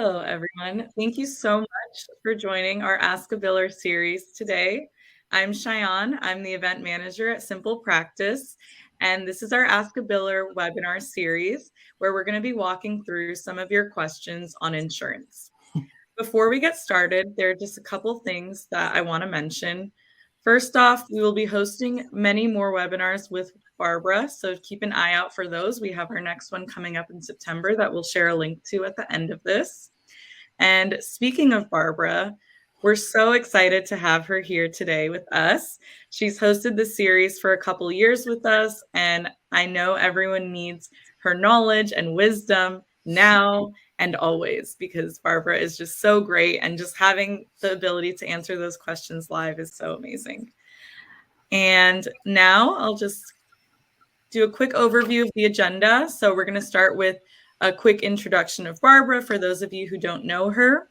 Hello, everyone. Thank you so much for joining our Ask a Biller series today. I'm Cheyenne. I'm the event manager at SimplePractice, and this is our Ask a Biller webinar series where we're going to be walking through some of your questions on insurance. Before we get started, there are just a couple things that I want to mention. First off, we will be hosting many more webinars with Barbara, so keep an eye out for those. We have our next one coming up in September that we'll share a link to at the end of this. And speaking of Barbara, we're so excited to have her here today with us. She's hosted the series for a couple years with us, and I know everyone needs her knowledge and wisdom now and always because Barbara is just so great, and just having the ability to answer those questions live is so amazing. And now I'll just do a quick overview of the agenda. So we're going to start with a quick introduction of Barbara for those of you who don't know her.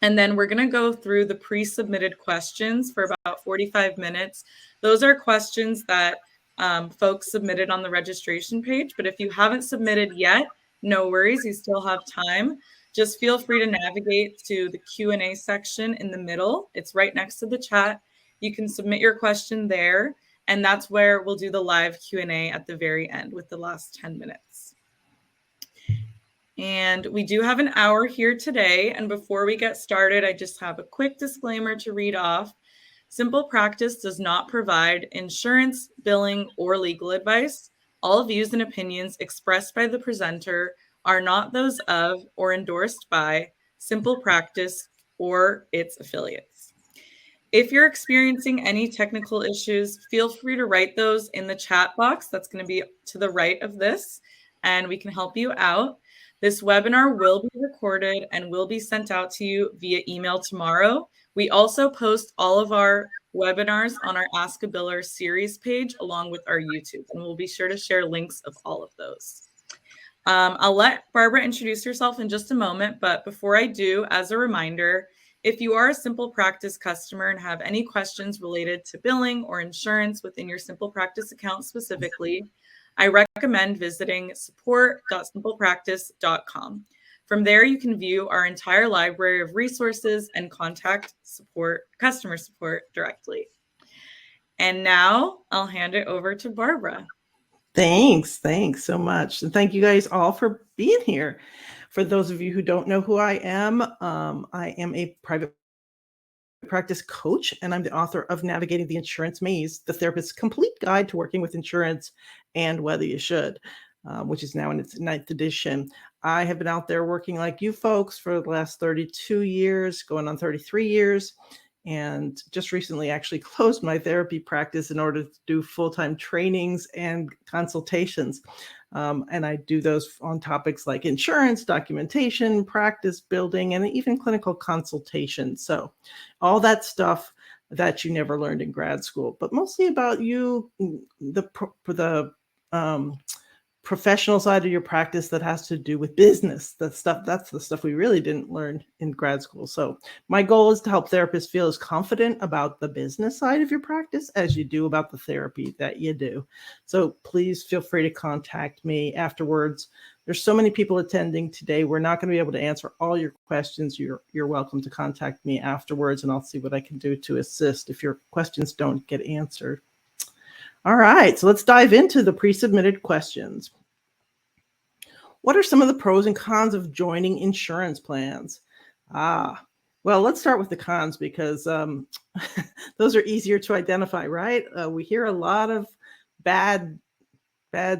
And then we're going to go through the pre-submitted questions for about 45 minutes. Those are questions that folks submitted on the registration page. But if you haven't submitted yet, no worries, you still have time. Just feel free to navigate to the Q&A section in the middle. It's right next to the chat. You can submit your question there. And that's where we'll do the live Q&A at the very end with the last 10 minutes. And we do have an hour here today. And before we get started, I just have a quick disclaimer to read off. SimplePractice does not provide insurance, billing, or legal advice. All views and opinions expressed by the presenter are not those of or endorsed by SimplePractice or its affiliates. If you're experiencing any technical issues, feel free to write those in the chat box. That's going to be to the right of this, and we can help you out. This webinar will be recorded and will be sent out to you via email tomorrow. We also post all of our webinars on our Ask a Biller series page along with our YouTube, and we'll be sure to share links of all of those. I'll let Barbara introduce herself in just a moment, but before I do, as a reminder, if you are a SimplePractice customer and have any questions related to billing or insurance within your SimplePractice account specifically, I recommend visiting support.simplepractice.com. From there, you can view our entire library of resources and contact customer support directly. And now I'll hand it over to Barbara. Thanks so much. And thank you guys all for being here. For those of you who don't know who I am a private practice coach, and I'm the author of Navigating the Insurance Maze, the therapist's complete guide to working with insurance and whether you should, which is now in its 9th edition. I have been out there working like you folks for the last 32 years, going on 33 years, and just recently actually closed my therapy practice in order to do full-time trainings and consultations. And I do those on topics like insurance, documentation, practice building, and even clinical consultation. So all that stuff that you never learned in grad school, but mostly about you, the professional side of your practice that has to do with business. That's the stuff we really didn't learn in grad school. So my goal is to help therapists feel as confident about the business side of your practice as you do about the therapy that you do. So please feel free to contact me afterwards. There's so many people attending today. We're not going to be able to answer all your questions. You're welcome to contact me afterwards, and I'll see what I can do to assist if your questions don't get answered. All right, so let's dive into the pre-submitted questions. What are some of the pros and cons of joining insurance plans? Well, let's start with the cons because those are easier to identify, right? We hear a lot of bad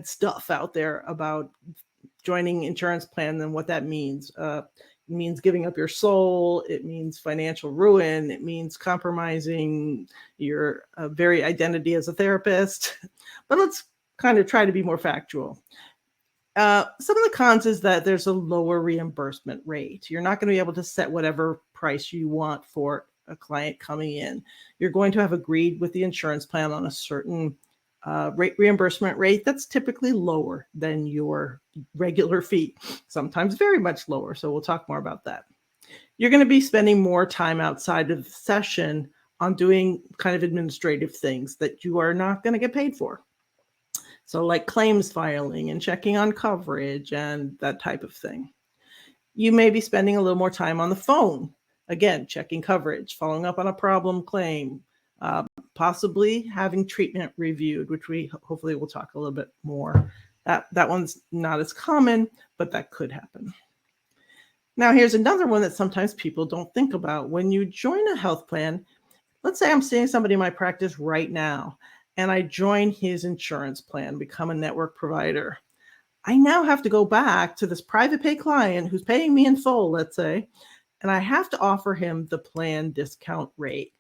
stuff out there about joining insurance plan and what that means. It means giving up your soul. It means financial ruin. It means compromising your very identity as a therapist. But let's kind of try to be more factual. Some of the cons is that there's a lower reimbursement rate. You're not going to be able to set whatever price you want for a client coming in. You're going to have agreed with the insurance plan on a certain reimbursement rate that's typically lower than your regular fee, sometimes very much lower. So we'll talk more about that. You're going to be spending more time outside of the session on doing kind of administrative things that you are not going to get paid for. So like claims filing and checking on coverage and that type of thing. You may be spending a little more time on the phone, again, checking coverage, following up on a problem claim, possibly having treatment reviewed, which we hopefully will talk a little bit more. That one's not as common, but that could happen. Now, here's another one that sometimes people don't think about. When you join a health plan, let's say I'm seeing somebody in my practice right now, and I join his insurance plan, become a network provider. I now have to go back to this private pay client who's paying me in full, let's say, and I have to offer him the plan discount rate.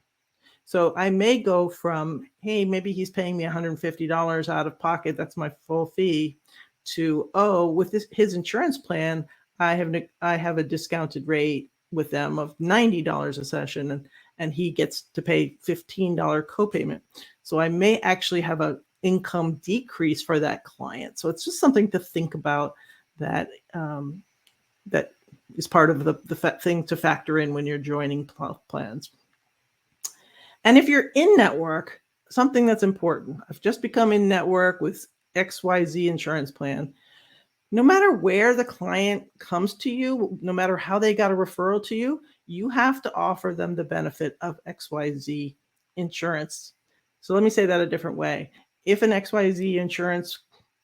So I may go from, hey, maybe he's paying me $150 out of pocket, that's my full fee, to, oh, with his insurance plan, I have a discounted rate with them of $90 a session, and he gets to pay $15 copayment. So I may actually have an income decrease for that client. So it's just something to think about that that is part of the thing to factor in when you're joining plans. And if you're in network, something that's important, I've just become in network with XYZ insurance plan. No matter where the client comes to you, no matter how they got a referral to you, you have to offer them the benefit of XYZ insurance. So let me say that a different way. If an XYZ insurance,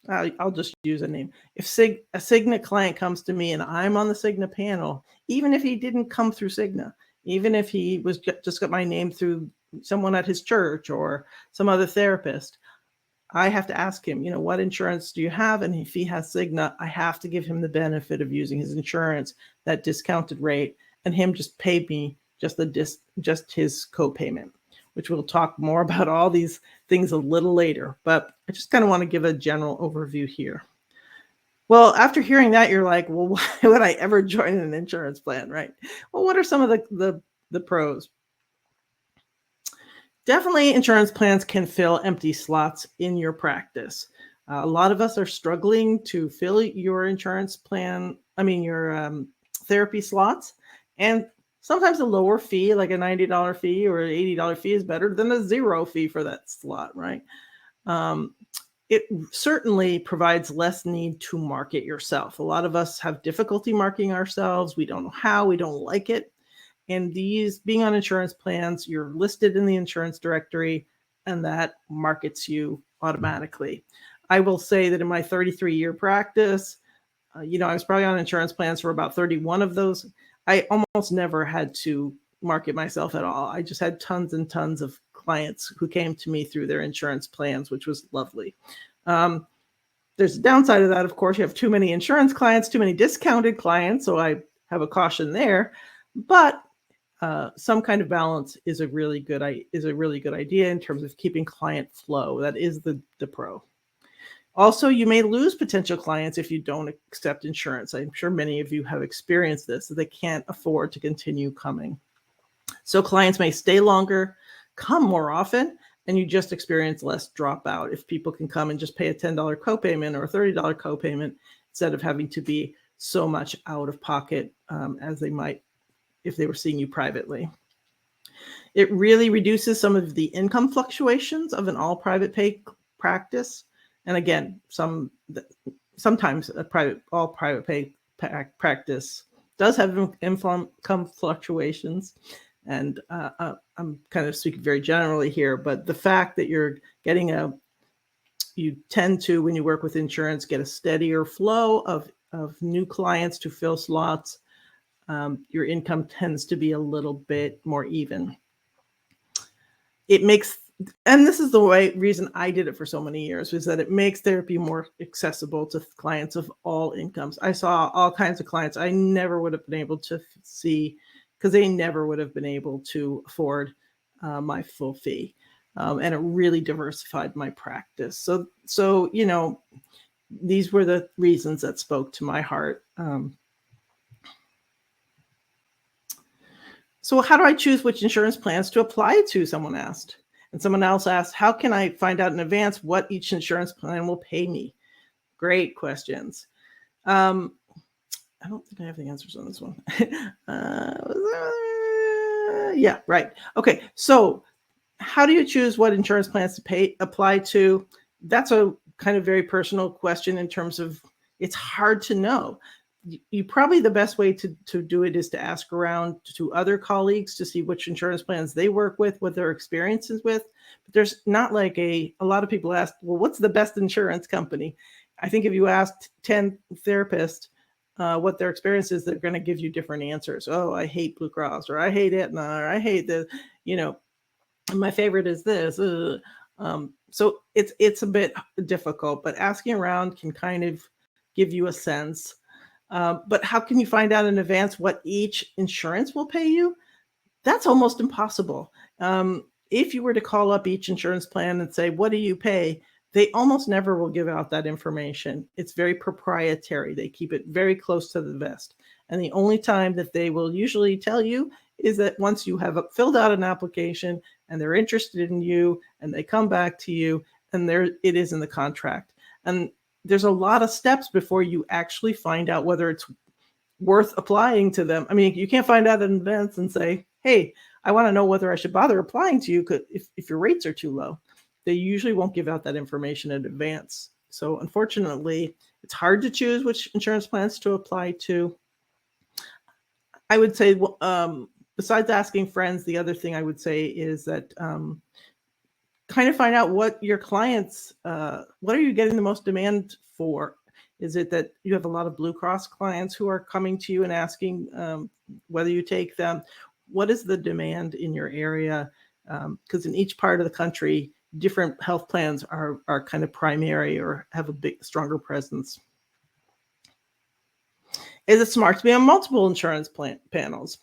I'll just use a name. If a Cigna client comes to me and I'm on the Cigna panel, even if he didn't come through Cigna, even if he was just got my name through someone at his church or some other therapist, I have to ask him, what insurance do you have? And if he has Cigna, I have to give him the benefit of using his insurance, that discounted rate, and him just pay me just his copayment, which we'll talk more about all these things a little later. But I just kind of want to give a general overview here. Well, after hearing that, you're like, well, why would I ever join an insurance plan, right? Well, what are some of the pros? Definitely, insurance plans can fill empty slots in your practice. A lot of us are struggling to fill your insurance plan, your therapy slots. And sometimes a lower fee, like a $90 fee or an $80 fee, is better than a zero fee for that slot, right? It certainly provides less need to market yourself. A lot of us have difficulty marketing ourselves. We don't know how, we don't like it. And these, being on insurance plans, you're listed in the insurance directory, and that markets you automatically. I will say that in my 33-year practice, I was probably on insurance plans for about 31 of those. I almost never had to market myself at all. I just had tons and tons of clients who came to me through their insurance plans, which was lovely. There's a downside of that, of course. You have too many insurance clients, too many discounted clients, so I have a caution there. But some kind of balance is a really good idea in terms of keeping client flow. That is the pro. Also, you may lose potential clients if you don't accept insurance. I'm sure many of you have experienced this, that they can't afford to continue coming. So clients may stay longer, come more often, and you just experience less dropout if people can come and just pay a $10 copayment or a $30 copayment instead of having to be so much out of pocket as they might if they were seeing you privately. It really reduces some of the income fluctuations of an all private pay practice. And again, sometimes all private pay practice does have income fluctuations. And I'm kind of speaking very generally here, but the fact that you're getting you tend to, when you work with insurance, get a steadier flow of new clients to fill slots. Your income tends to be a little bit more even. And this is the reason I did it for so many years, was that it makes therapy more accessible to clients of all incomes. I saw all kinds of clients I never would have been able to see because they never would have been able to afford my full fee. And it really diversified my practice. So these were the reasons that spoke to my heart. So how do I choose which insurance plans to apply to? Someone asked. And someone else asked, how can I find out in advance what each insurance plan will pay me? Great questions. I don't think I have the answers on this one. Yeah, right. Okay, so how do you choose what insurance plans to apply to? That's a kind of very personal question in terms of it's hard to know. you probably the best way to do it is to ask around to other colleagues to see which insurance plans they work with, what their experience is with. But there's not like a lot of people ask, well, what's the best insurance company? I think if you asked 10 therapists what their experience is, they're going to give you different answers. Oh, I hate Blue Cross, or I hate Aetna, or I hate this, my favorite is this. So it's a bit difficult, but asking around can kind of give you a sense. But how can you find out in advance what each insurance will pay you? That's almost impossible. If you were to call up each insurance plan and say, what do you pay? They almost never will give out that information. It's very proprietary. They keep it very close to the vest. And the only time that they will usually tell you is that once you have filled out an application and they're interested in you and they come back to you and there it is in the contract. And there's a lot of steps before you actually find out whether it's worth applying to them. I mean, you can't find out in advance and say, hey, I want to know whether I should bother applying to you if your rates are too low. They usually won't give out that information in advance. So unfortunately, it's hard to choose which insurance plans to apply to. I would say, besides asking friends, the other thing I would say is that kind of find out what your clients, what are you getting the most demand for? Is it that you have a lot of Blue Cross clients who are coming to you and asking whether you take them? What is the demand in your area? Because in each part of the country, different health plans are kind of primary or have a stronger presence. Is it smart to be on multiple insurance panels?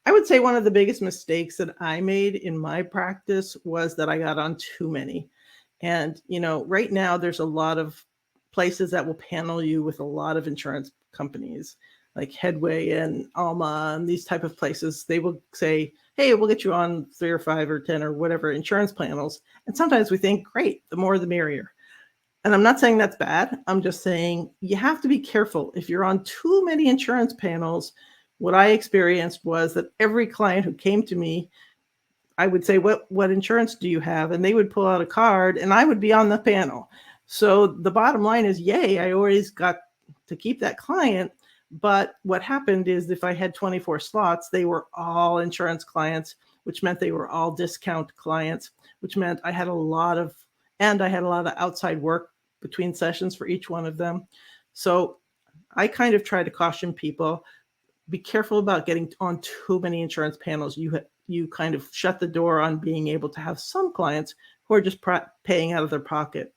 I would say one of the biggest mistakes that I made in my practice was that I got on too many. And, right now there's a lot of places that will panel you with a lot of insurance companies like Headway and Alma and these type of places. They will say, hey, we'll get you on 3 or 5 or 10 or whatever insurance panels. And sometimes we think, great, the more the merrier. And I'm not saying that's bad. I'm just saying you have to be careful. If you're on too many insurance panels, what I experienced was that every client who came to me, I would say, what insurance do you have? And they would pull out a card and I would be on the panel. So the bottom line is, yay, I always got to keep that client. But what happened is if I had 24 slots, they were all insurance clients, which meant they were all discount clients, which meant I had a lot of outside work between sessions for each one of them. So I kind of try to caution people, be careful about getting on too many insurance panels. You kind of shut the door on being able to have some clients who are just paying out of their pocket.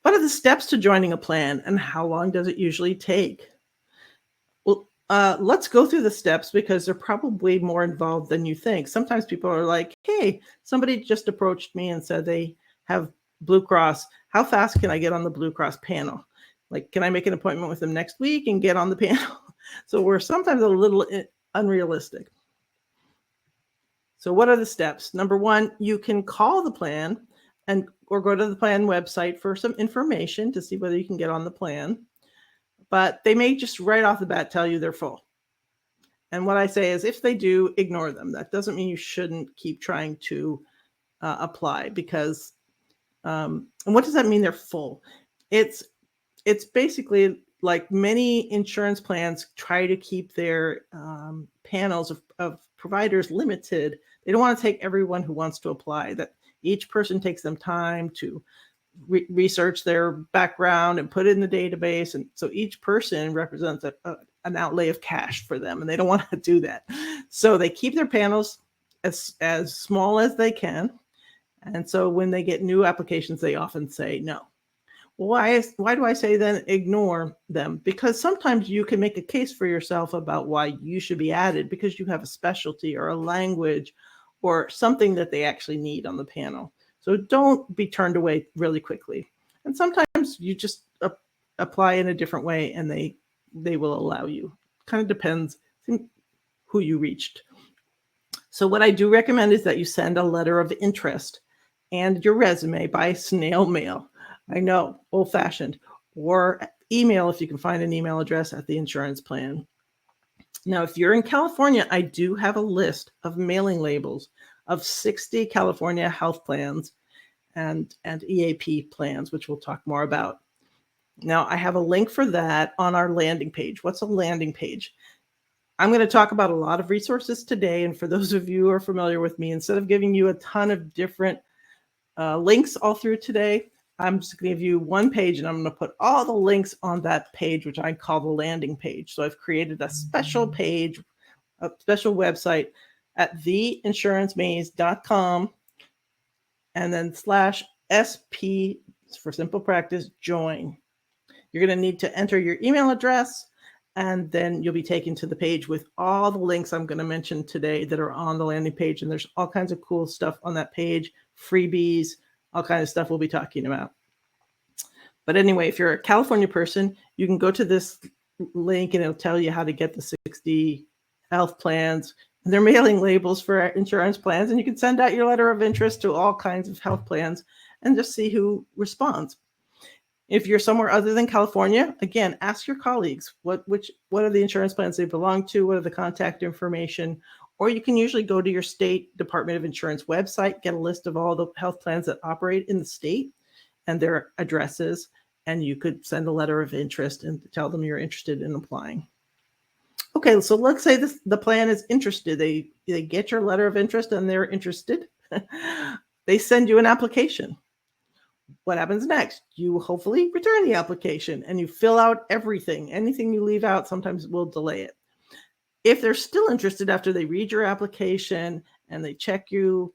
What are the steps to joining a plan and how long does it usually take? Well, let's go through the steps because they're probably more involved than you think. Sometimes people are like, hey, somebody just approached me and said they have Blue Cross. How fast can I get on the Blue Cross panel? Like, can I make an appointment with them next week and get on the panel? So we're sometimes a little unrealistic. So what are the steps? Number one, you can call the plan or go to the plan website for some information to see whether you can get on the plan. But they may just right off the bat tell you they're full. And what I say is if they do, ignore them. That doesn't mean you shouldn't keep trying to apply because, and what does that mean they're full? It's basically like many insurance plans try to keep their panels of providers limited. They don't want to take everyone who wants to apply. That each person takes them time to research their background and put it in the database. And so each person represents an outlay of cash for them, and they don't want to do that. So they keep their panels as small as they can. And so when they get new applications, they often say no. Why do I say then ignore them? Because sometimes you can make a case for yourself about why you should be added because you have a specialty or a language or something that they actually need on the panel. So don't be turned away really quickly. And sometimes you just apply in a different way and they will allow you. Kind of depends who you reached. So what I do recommend is that you send a letter of interest and your resume by snail mail. I know, old-fashioned, or email if you can find an email address at the insurance plan. Now, if you're in California, I do have a list of mailing labels of 60 California health plans and EAP plans, which we'll talk more about. Now, I have a link for that on our landing page. What's a landing page? I'm going to talk about a lot of resources today. And for those of you who are familiar with me, instead of giving you a ton of different links all through today, I'm just going to give you one page, and I'm going to put all the links on that page, which I call the landing page. So I've created a special page, a special website at theinsurancemaze.com, and then /SP for SimplePractice join. You're going to need to enter your email address, and then you'll be taken to the page with all the links I'm going to mention today that are on the landing page. And there's all kinds of cool stuff on that page, freebies, all kinds of stuff we'll be talking about. But anyway, if you're a California person, you can go to this link and it'll tell you how to get the 60 health plans. And they're mailing labels for insurance plans, and you can send out your letter of interest to all kinds of health plans and just see who responds. If you're somewhere other than California, again, ask your colleagues what are the insurance plans they belong to, what are the contact information, or you can usually go to your state Department of Insurance website, get a list of all the health plans that operate in the state and their addresses, and you could send a letter of interest and tell them you're interested in applying. Okay, so let's say the plan is interested. They get your letter of interest and they're interested. They send you an application. What happens next? You hopefully return the application and you fill out everything. Anything you leave out sometimes will delay it. If they're still interested after they read your application and they check your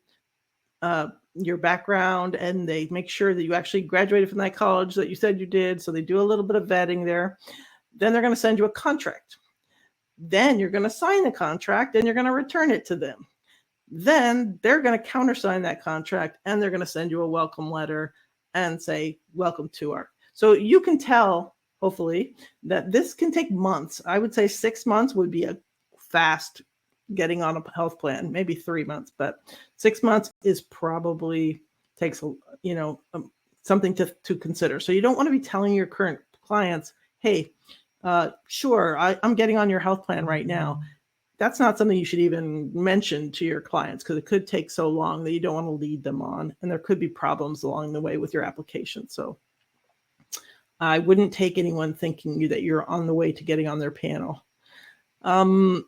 background and they make sure that you actually graduated from that college that you said you did, so they do a little bit of vetting there, then they're going to send you a contract. Then you're going to sign the contract and you're going to return it to them. Then they're going to countersign that contract and they're going to send you a welcome letter and say, welcome to our. So you can tell, hopefully, that this can take months. I would say 6 months would be a fast getting on a health plan, maybe 3 months, but 6 months is probably takes, something to consider. So you don't want to be telling your current clients, hey, sure, I'm getting on your health plan right now. That's not something you should even mention to your clients because it could take so long that you don't want to lead them on. And there could be problems along the way with your application. So I wouldn't take anyone thinking that you're on the way to getting on their panel. And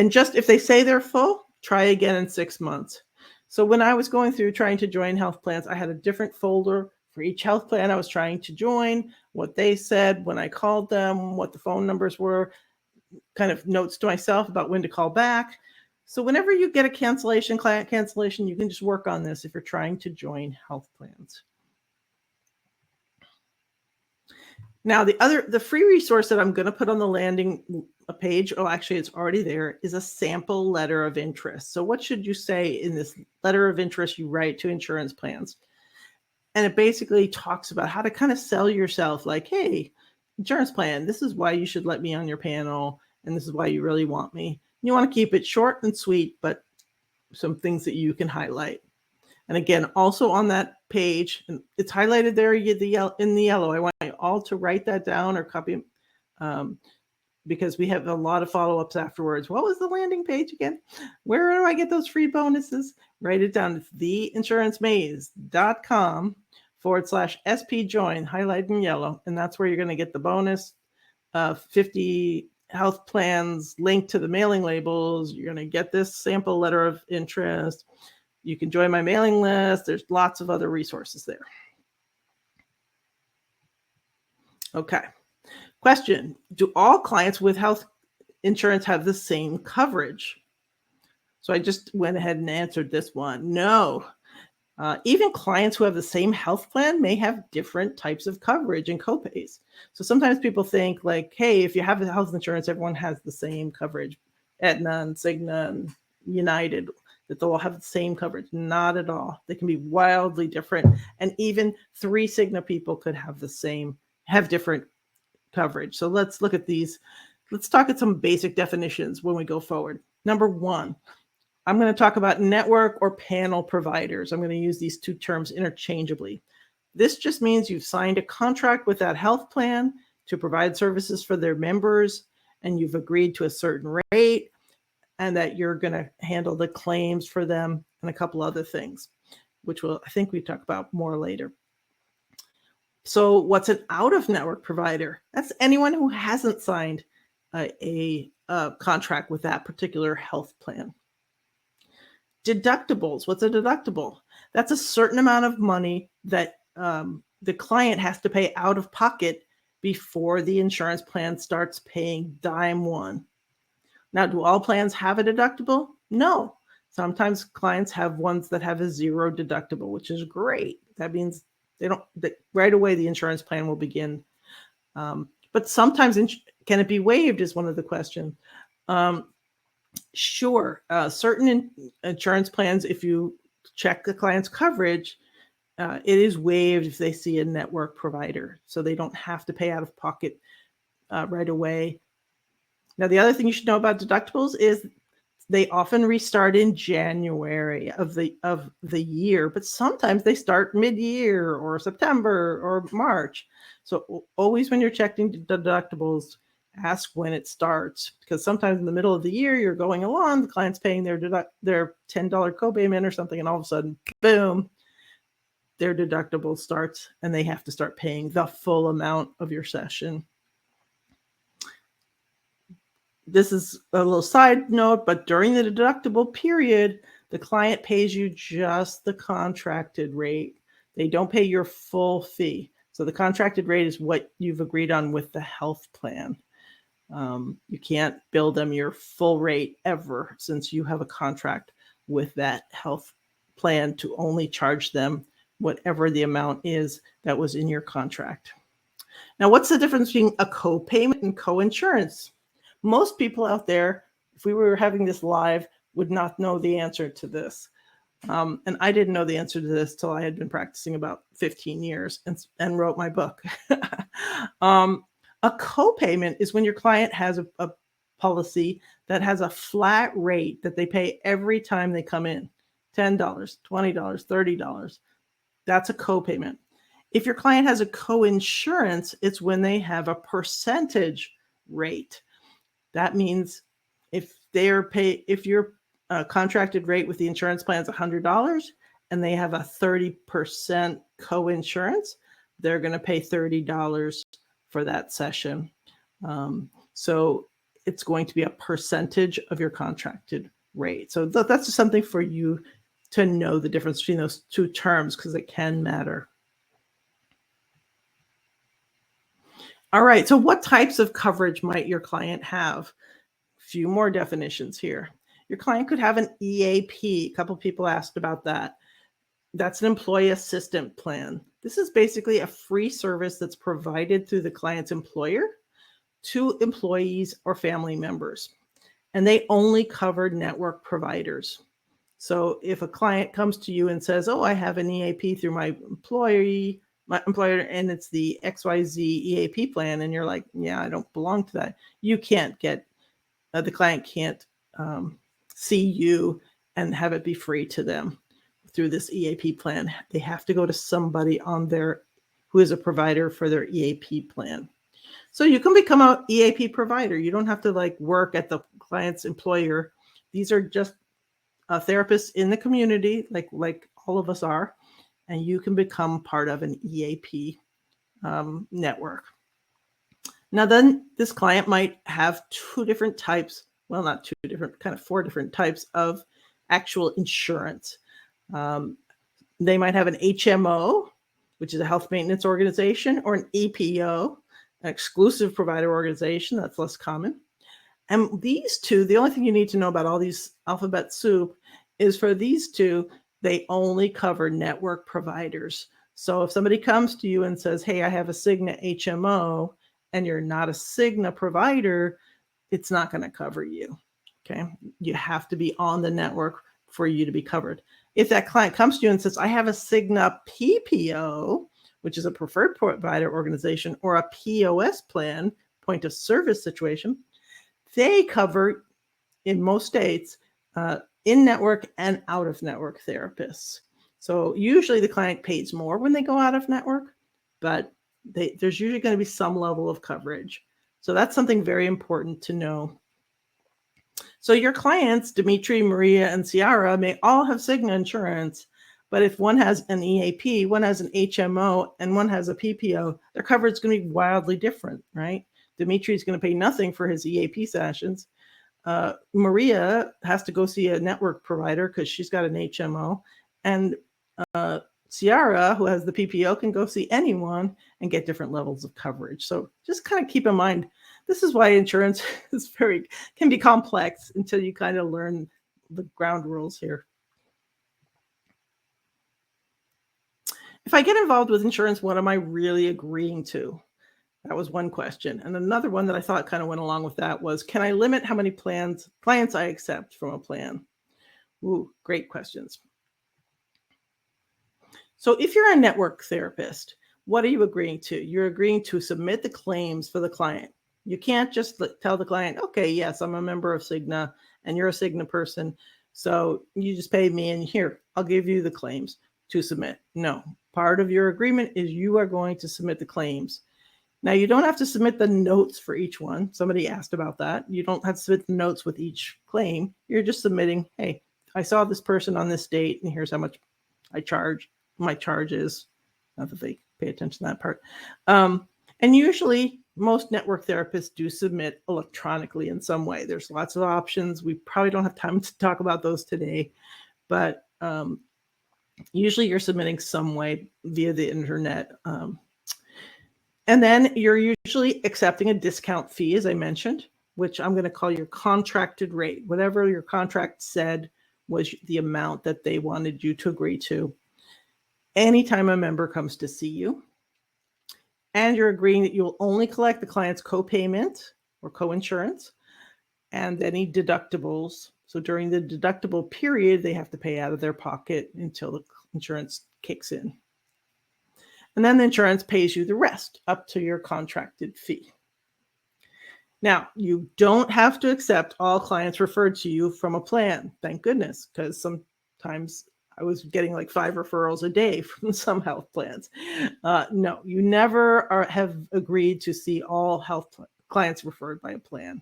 just if they say they're full, try again in 6 months. So when I was going through trying to join health plans, I had a different folder for each health plan I was trying to join, what they said when I called them, what the phone numbers were, kind of notes to myself about when to call back. So whenever you get a client cancellation, you can just work on this if you're trying to join health plans. Now, the free resource that I'm going to put on the landing page, actually it's already there, is a sample letter of interest. So what should you say in this letter of interest you write to insurance plans? And it basically talks about how to kind of sell yourself, like, hey, insurance plan, this is why you should let me on your panel, and this is why you really want me. You want to keep it short and sweet, but some things that you can highlight. And again, also on that page, and it's highlighted there in the yellow. I want you all to write that down or copy because we have a lot of follow-ups afterwards. What was the landing page again? Where do I get those free bonuses? Write it down. It's theinsurancemaze.com/SP join, highlighted in yellow. And that's where you're going to get the bonus 50 health plans linked to the mailing labels. You're going to get this sample letter of interest. You can join my mailing list. There's lots of other resources there. Okay. Question: do all clients with health insurance have the same coverage? So I just went ahead and answered this one. No. Even clients who have the same health plan may have different types of coverage and copays. So sometimes people think like, hey, if you have the health insurance, everyone has the same coverage. Aetna and Cigna and United, that they'll all have the same coverage. Not at all. They can be wildly different. And even 3 Cigna people could have different coverage. So let's look at these. Let's talk at some basic definitions when we go forward. Number 1, I'm going to talk about network or panel providers. I'm going to use these 2 terms interchangeably. This just means you've signed a contract with that health plan to provide services for their members, and you've agreed to a certain rate, and that you're going to handle the claims for them and a couple other things, which I think we talk about more later. So what's an out-of-network provider? That's anyone who hasn't signed a contract with that particular health plan. Deductibles. What's a deductible? That's a certain amount of money that the client has to pay out of pocket before the insurance plan starts paying dime one. Now, do all plans have a deductible? No. Sometimes clients have ones that have a zero deductible, which is great. That means right away the insurance plan will begin. But sometimes can it be waived is one of the questions. Sure. Certain insurance plans, if you check the client's coverage, it is waived if they see a network provider. So they don't have to pay out of pocket right away. Now, the other thing you should know about deductibles is they often restart in January of the year, but sometimes they start mid-year or September or March. So always when you're checking deductibles, ask when it starts, because sometimes in the middle of the year you're going along, the client's paying their $10 copayment or something, and all of a sudden, boom, their deductible starts and they have to start paying the full amount of your session. This is a little side note, but during the deductible period, the client pays you just the contracted rate. They don't pay your full fee. So the contracted rate is what you've agreed on with the health plan. You can't bill them your full rate ever, since you have a contract with that health plan to only charge them whatever the amount is that was in your contract. Now, what's the difference between a co-payment and co-insurance? Most people out there, if we were having this live, would not know the answer to this. And I didn't know the answer to this till I had been practicing about 15 years and wrote my book. A co-payment is when your client has a policy that has a flat rate that they pay every time they come in. $10, $20, $30. That's a co-payment. If your client has a co-insurance, it's when they have a percentage rate. That means if your contracted rate with the insurance plan is $100 and they have a 30% co-insurance, they're going to pay $30 for that session. So it's going to be a percentage of your contracted rate. So that's just something for you to know the difference between those two terms, because it can matter. All right, so what types of coverage might your client have? A few more definitions here. Your client could have an EAP. A couple people asked about that. That's an employee assistant plan. This is basically a free service that's provided through the client's employer to employees or family members. And they only cover network providers. So if a client comes to you and says, oh, I have an EAP through my employer, and it's the XYZ EAP plan, and you're like, yeah, I don't belong to that, you can't get, the client can't see you and have it be free to them through this EAP plan. They have to go to somebody who is a provider for their EAP plan. So you can become an EAP provider. You don't have to work at the client's employer. These are just therapists in the community, like all of us are, and you can become part of an EAP network. Now then, this client might have four different types of actual insurance. They might have an HMO, which is a health maintenance organization, or an EPO, an exclusive provider organization. That's less common. And these two, the only thing you need to know about all these alphabet soup is for these two, they only cover network providers. So if somebody comes to you and says, hey, I have a Cigna HMO, and you're not a Cigna provider, it's not going to cover you. Okay. You have to be on the network for you to be covered. If that client comes to you and says, I have a Cigna PPO, which is a preferred provider organization, or a POS plan, point of service situation, they cover, in most states, in-network and out-of-network therapists. So usually the client pays more when they go out of network, but there's usually going to be some level of coverage. So that's something very important to know. So your clients, Dimitri, Maria, and Ciara, may all have Cigna insurance, But if one has an EAP, one has an HMO, and one has a PPO, their coverage is going to be wildly different, right? Dimitri is going to pay nothing for his EAP sessions. Maria has to go see a network provider because she's got an HMO. And Ciara, who has the PPO, can go see anyone and get different levels of coverage. So just kind of keep in mind, this is why insurance is can be complex until you kind of learn the ground rules here. If I get involved with insurance, what am I really agreeing to? That was one question. And another one that I thought kind of went along with that was, can I limit how many clients I accept from a plan? Ooh, great questions. So if you're a network therapist, what are you agreeing to? You're agreeing to submit the claims for the client. You can't just tell the client, okay, yes, I'm a member of Cigna and you're a Cigna person. So you just pay me and here, I'll give you the claims to submit. No, part of your agreement is you are going to submit the claims. Now, you don't have to submit the notes for each one. Somebody asked about that. You don't have to submit the notes with each claim. You're just submitting, hey, I saw this person on this date and here's how much I charge. My charges, not that they pay attention to that part. And usually most network therapists do submit electronically in some way. There's lots of options. We probably don't have time to talk about those today, but usually you're submitting some way via the internet. And then you're usually accepting a discount fee, as I mentioned, which I'm going to call your contracted rate. Whatever your contract said was the amount that they wanted you to agree to. Anytime a member comes to see you, and you're agreeing that you'll only collect the client's co-payment or co-insurance and any deductibles. So during the deductible period, they have to pay out of their pocket until the insurance kicks in. And then the insurance pays you the rest up to your contracted fee. Now, you don't have to accept all clients referred to you from a plan. Thank goodness, because sometimes I was getting like 5 referrals a day from some health plans. No, you never have agreed to see all health clients referred by a plan.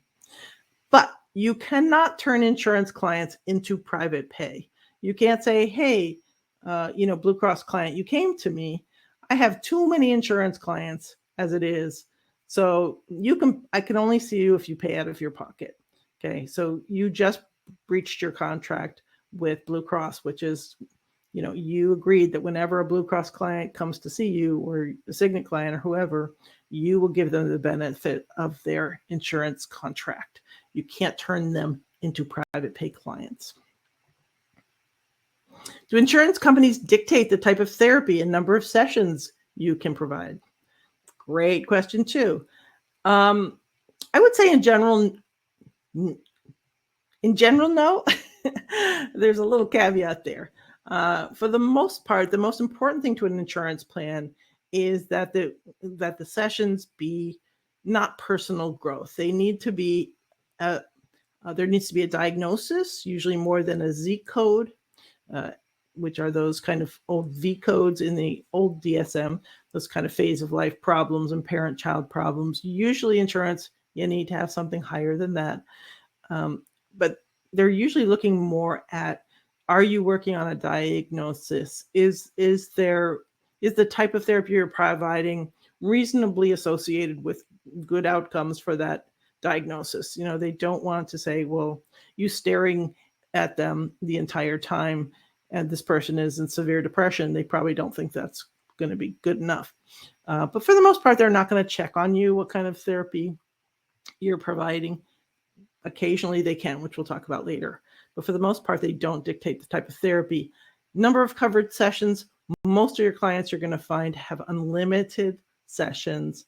But you cannot turn insurance clients into private pay. You can't say, hey, Blue Cross client, you came to me. I have too many insurance clients as it is. So I can only see you if you pay out of your pocket. Okay, so you just breached your contract with Blue Cross, which is, you agreed that whenever a Blue Cross client comes to see you or a Cigna client or whoever, you will give them the benefit of their insurance contract. You can't turn them into private pay clients. Do insurance companies dictate the type of therapy and number of sessions you can provide? Great question too. I would say in general, no. There's a little caveat there. For the most part, the most important thing to an insurance plan is that the sessions be not personal growth. They need to be there needs to be a diagnosis, usually more than a Z code, which are those kind of old V codes in the old DSM, those kind of phase of life problems and parent-child problems. Usually insurance, you need to have something higher than that. But they're usually looking more at, are you working on a diagnosis? Is the type of therapy you're providing reasonably associated with good outcomes for that diagnosis? They don't want to say, well, you staring at them the entire time and this person is in severe depression. They probably don't think that's going to be good enough. But for the most part, they're not going to check on you what kind of therapy you're providing. Occasionally they can, which we'll talk about later. But for the most part, they don't dictate the type of therapy. Number of covered sessions, most of your clients you're going to find have unlimited sessions.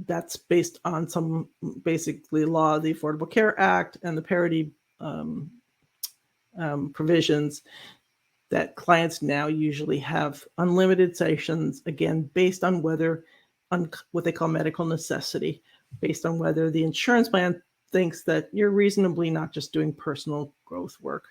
That's based on some basically law, the Affordable Care Act and the parity provisions, that clients now usually have unlimited sessions, again, based on what they call medical necessity, based on whether the insurance plan thinks that you're reasonably not just doing personal growth work.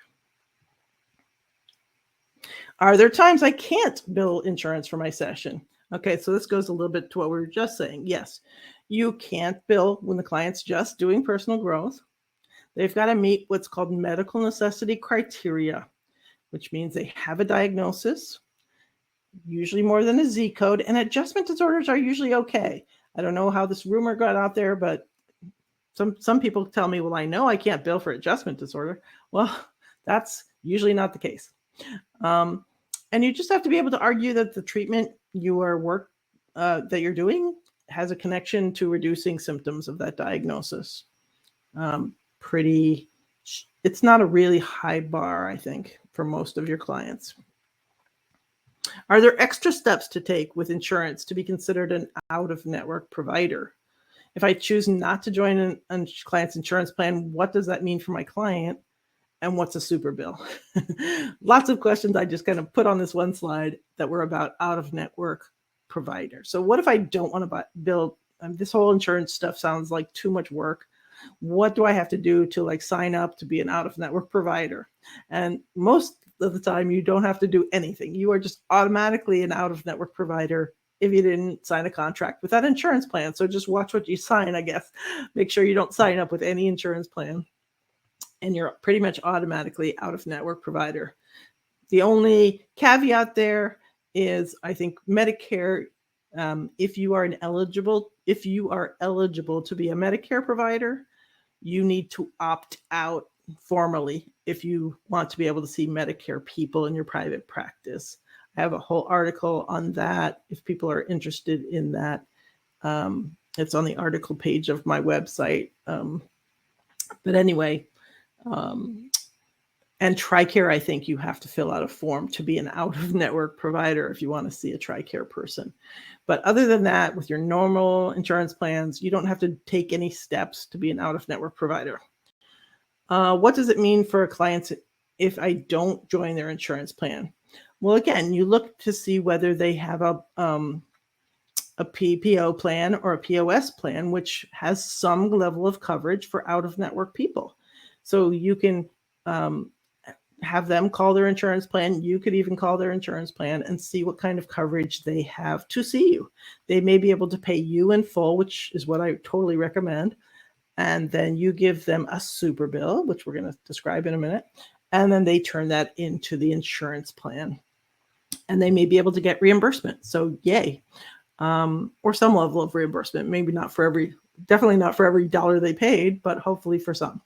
Are there times I can't bill insurance for my session? Okay, so this goes a little bit to what we were just saying. Yes, you can't bill when the client's just doing personal growth. They've got to meet what's called medical necessity criteria. which means they have a diagnosis, usually more than a Z code, and adjustment disorders are usually okay. I don't know how this rumor got out there, but some people tell me, well, I know I can't bill for adjustment disorder. Well, that's usually not the case. And you just have to be able to argue that the treatment that you're doing has a connection to reducing symptoms of that diagnosis. It's not a really high bar, I think, for most of your clients. Are there extra steps to take with insurance to be considered an out-of-network provider? If I choose not to join a client's insurance plan, what does that mean for my client? And what's a super bill? Lots of questions I just kind of put on this one slide that were about out-of-network provider. So what if I don't want to bill? This whole insurance stuff sounds like too much work. What do I have to do to sign up to be an out-of-network provider? And most of the time, you don't have to do anything. You are just automatically an out-of-network provider if you didn't sign a contract with that insurance plan. So just watch what you sign, I guess. Make sure you don't sign up with any insurance plan, and you're pretty much automatically out-of-network provider. The only caveat there is, I think, Medicare. If you are eligible to be a Medicare provider, you need to opt out formally if you want to be able to see Medicare people in your private practice. I have a whole article on that if people are interested in that. It's on the article page of my website. But anyway, and TRICARE, I think you have to fill out a form to be an out-of-network provider if you want to see a TRICARE person. But other than that, with your normal insurance plans, you don't have to take any steps to be an out-of-network provider. What does it mean for a client if I don't join their insurance plan? Well, again, you look to see whether they have a PPO plan or a POS plan, which has some level of coverage for out-of-network people. So you can have them call their insurance plan. You could even call their insurance plan and see what kind of coverage they have to see you. They may be able to pay you in full, which is what I totally recommend. And then you give them a super bill, which we're going to describe in a minute. And then they turn that into the insurance plan. And they may be able to get reimbursement. So yay. Or some level of reimbursement. Maybe definitely not for every dollar they paid, but hopefully for some.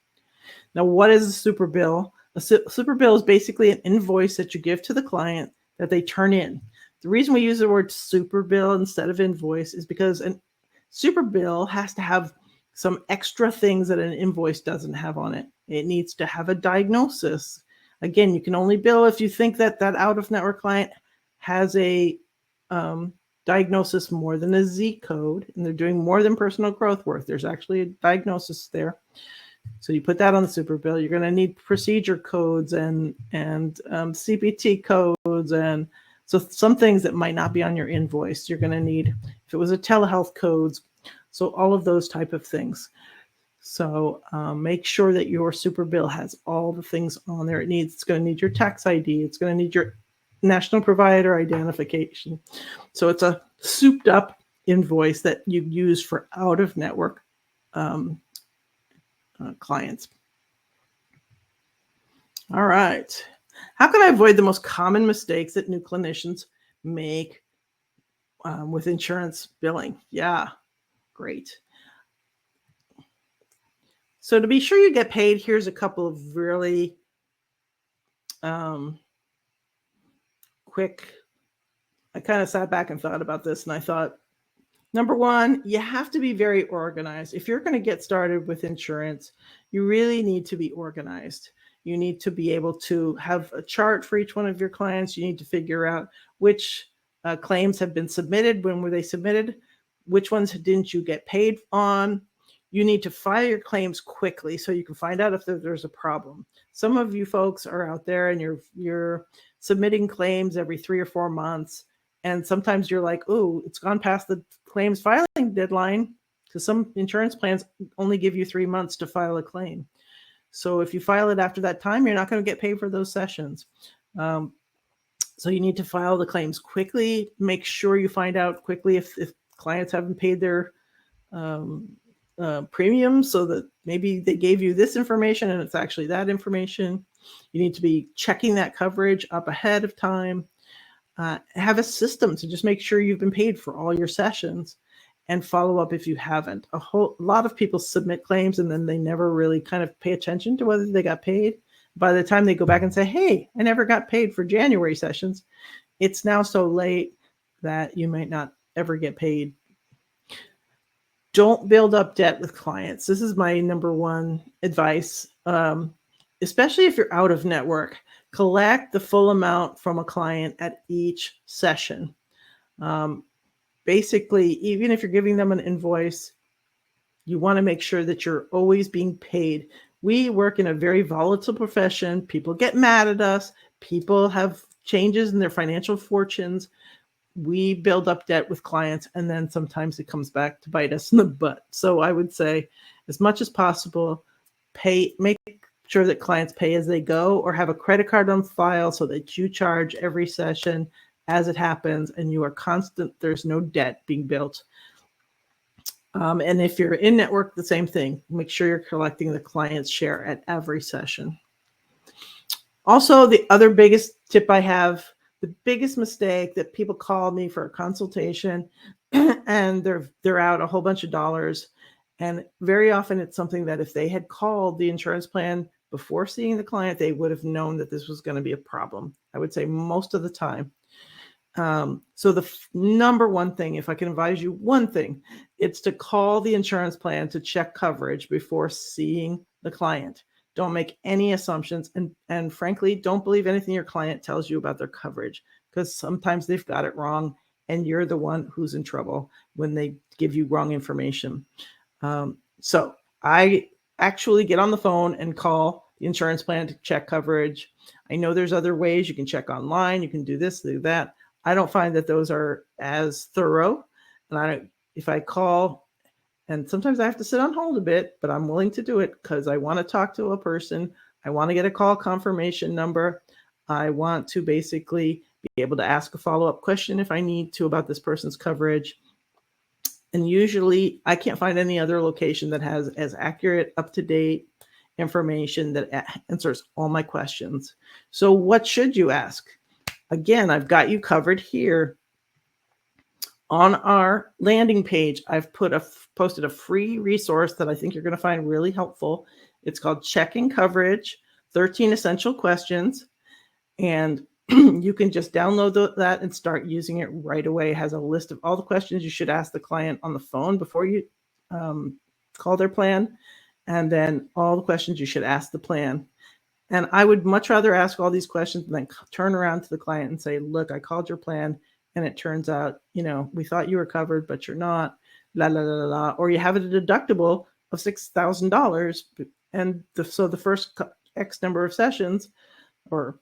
Now, what is a super bill? A super bill is basically an invoice that you give to the client that they turn in. The reason we use the word super bill instead of invoice is because a super bill has to have some extra things that an invoice doesn't have on it. It needs to have a diagnosis. Again, you can only bill if you think that out-of-network client has a diagnosis more than a Z code, and they're doing more than personal growth work. There's actually a diagnosis there. So you put that on the super bill. You're going to need procedure codes and CPT codes, and so some things that might not be on your invoice. You're going to need, if it was a telehealth codes, so all of those type of things. So make sure that your super bill has all the things on there. It's going to need your tax ID. It's going to need your national provider identification. So it's a souped up invoice that you use for out-of-network clients. All right. How can I avoid the most common mistakes that new clinicians make with insurance billing? Yeah, great. So to be sure you get paid, here's a couple of really quick. I kind of sat back and thought about this, and I thought, number one, you have to be very organized. If you're going to get started with insurance, you really need to be organized. You need to be able to have a chart for each one of your clients. You need to figure out which claims have been submitted, when were they submitted, which ones didn't you get paid on. You need to file your claims quickly so you can find out if there's a problem. Some of you folks are out there and you're submitting claims every 3 or 4 months. And sometimes you're like, oh, it's gone past the claims filing deadline, because some insurance plans only give you 3 months to file a claim. So if you file it after that time, you're not going to get paid for those sessions. So you need to file the claims quickly. Make sure you find out quickly if clients haven't paid their premiums, so that maybe they gave you this information and it's actually that information. You need to be checking that coverage up ahead of time. Have a system to just make sure you've been paid for all your sessions and follow up if you haven't. A lot of people submit claims and then they never really kind of pay attention to whether they got paid. By the time they go back and say, hey, I never got paid for January sessions, it's now so late that you might not ever get paid. Don't build up debt with clients. This is my number one advice, especially if you're out of network. Collect the full amount from a client at each session. Basically, even if you're giving them an invoice, you want to make sure that you're always being paid. We work in a very volatile profession. People get mad at us. People have changes in their financial fortunes. We build up debt with clients, and then sometimes it comes back to bite us in the butt. So I would say, as much as possible, make sure that clients pay as they go, or have a credit card on file so that you charge every session as it happens and you are constant. There's no debt being built. And if you're in network, the same thing. Make sure you're collecting the client's share at every session. Also, the other biggest tip I have, the biggest mistake that people call me for a consultation and they're out a whole bunch of dollars. And very often it's something that if they had called the insurance plan before seeing the client, they would have known that this was going to be a problem. I would say most of the time. So the number one thing, if I can advise you one thing, it's to call the insurance plan to check coverage before seeing the client. Don't make any assumptions. And frankly, don't believe anything your client tells you about their coverage, because sometimes they've got it wrong and you're the one who's in trouble when they give you wrong information. So I actually get on the phone and call the insurance plan to check coverage. I know there's other ways. You can check online. You can do this, do that. I don't find that those are as thorough. And if I call, and sometimes I have to sit on hold a bit, but I'm willing to do it because I want to talk to a person. I want to get a call confirmation number. I want to basically be able to ask a follow-up question if I need to about this person's coverage. And usually I can't find any other location that has as accurate, up-to-date information that answers all my questions. So what should you ask? Again, I've got you covered here. On our landing page, I've posted a free resource that I think you're going to find really helpful. It's called Checking Coverage, 13 Essential Questions. And you can just download that and start using it right away. It has a list of all the questions you should ask the client on the phone before you call their plan, and then all the questions you should ask the plan. And I would much rather ask all these questions than turn around to the client and say, look, I called your plan and it turns out, we thought you were covered, but you're not, la, la, la, la, or you have a deductible of $6,000. And so the first X number of sessions or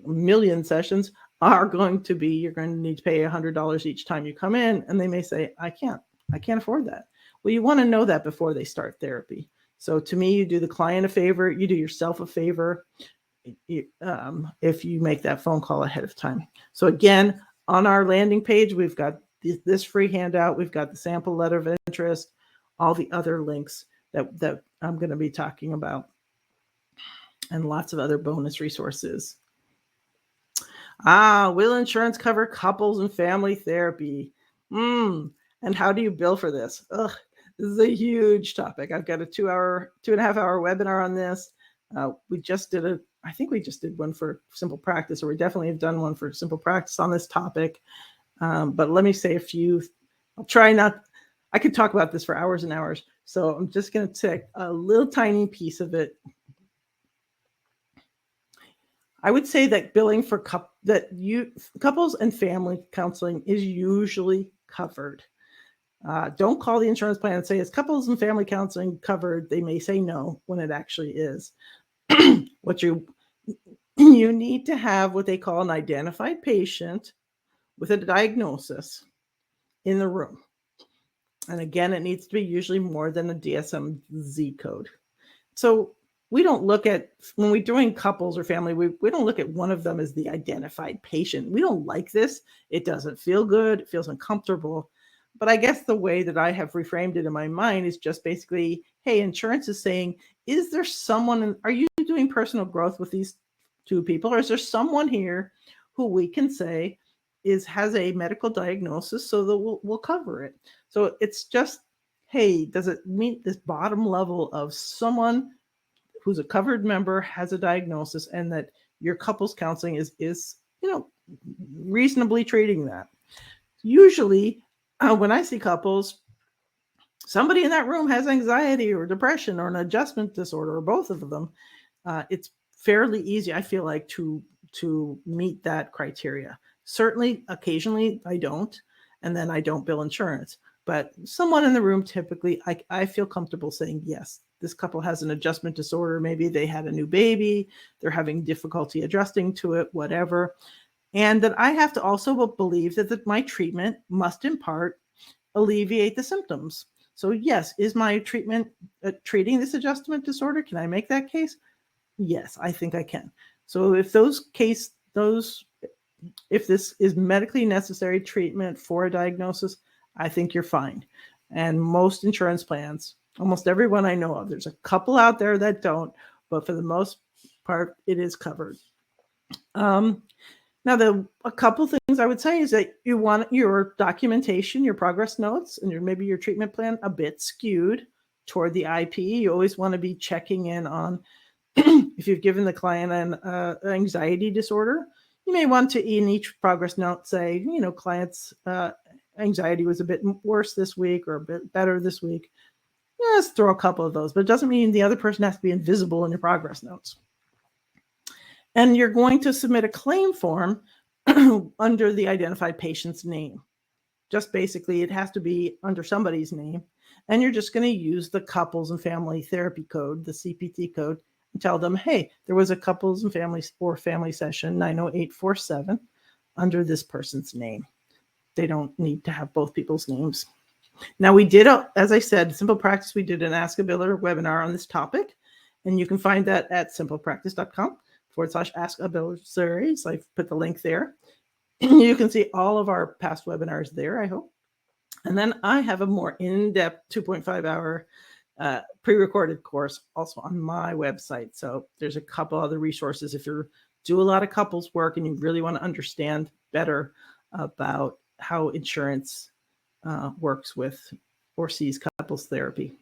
a million sessions are going to be, you're going to need to pay $100 each time you come in. And they may say, I can't afford that. Well, you want to know that before they start therapy. So to me, you do the client a favor, you do yourself a favor if you make that phone call ahead of time. So again, on our landing page, we've got this free handout. We've got the sample letter of interest, all the other links that I'm going to be talking about, and lots of other bonus resources. Will insurance cover couples and family therapy? And how do you bill for this? This is a huge topic. I've got a 2.5 hour webinar on this. I think we just did one for SimplePractice, or we definitely have done one for SimplePractice on this topic. But let me say a few. I could talk about this for hours and hours. So I'm just going to take a little tiny piece of it. I would say that billing for couples and family counseling is usually covered. Don't call the insurance plan and say, is couples and family counseling covered? They may say no when it actually is. What you need to have what they call an identified patient with a diagnosis in the room. And again, it needs to be usually more than a DSM-Z code. So we don't look at, when we're doing couples or family, we don't look at one of them as the identified patient. We don't like this. It doesn't feel good. It feels uncomfortable. But I guess the way that I have reframed it in my mind is just basically, hey, insurance is saying, is there someone, are you doing personal growth with these two people? Or is there someone here who we can say has a medical diagnosis so that we'll cover it? So it's just, hey, does it meet this bottom level of someone who's a covered member, has a diagnosis, and that your couples counseling is reasonably treating that? Usually, when I see couples, somebody in that room has anxiety or depression or an adjustment disorder or both of them. It's fairly easy, I feel like, to meet that criteria. Certainly, occasionally I don't, and then I don't bill insurance. But someone in the room, typically, I feel comfortable saying, yes, this couple has an adjustment disorder. Maybe they had a new baby, they're having difficulty adjusting to it, whatever. And that I have to also believe that my treatment must in part alleviate the symptoms. So yes, is my treatment treating this adjustment disorder? Can I make that case? Yes, I think I can. So if if this is medically necessary treatment for a diagnosis, I think you're fine. And most insurance plans, almost everyone I know of, there's a couple out there that don't, but for the most part, it is covered. Now, a couple things I would say is that you want your documentation, your progress notes, and maybe your treatment plan a bit skewed toward the IP. You always want to be checking in on if you've given the client an anxiety disorder. You may want to, in each progress note, say, client's anxiety was a bit worse this week or a bit better this week. Let's throw a couple of those, but it doesn't mean the other person has to be invisible in your progress notes. And you're going to submit a claim form under the identified patient's name. Just basically, it has to be under somebody's name. And you're just going to use the couples and family therapy code, the CPT code, and tell them, hey, there was a couples and family session 90847 under this person's name. They don't need to have both people's names. Now, we did, as I said, SimplePractice, we did an Ask a Biller webinar on this topic. And you can find that at simplepractice.com/Ask a Biller series. I've put the link there. You can see all of our past webinars there, I hope. And then I have a more in-depth 2.5-hour pre-recorded course also on my website. So there's a couple other resources if you do a lot of couples work and you really want to understand better about how insurance works with or sees couples therapy.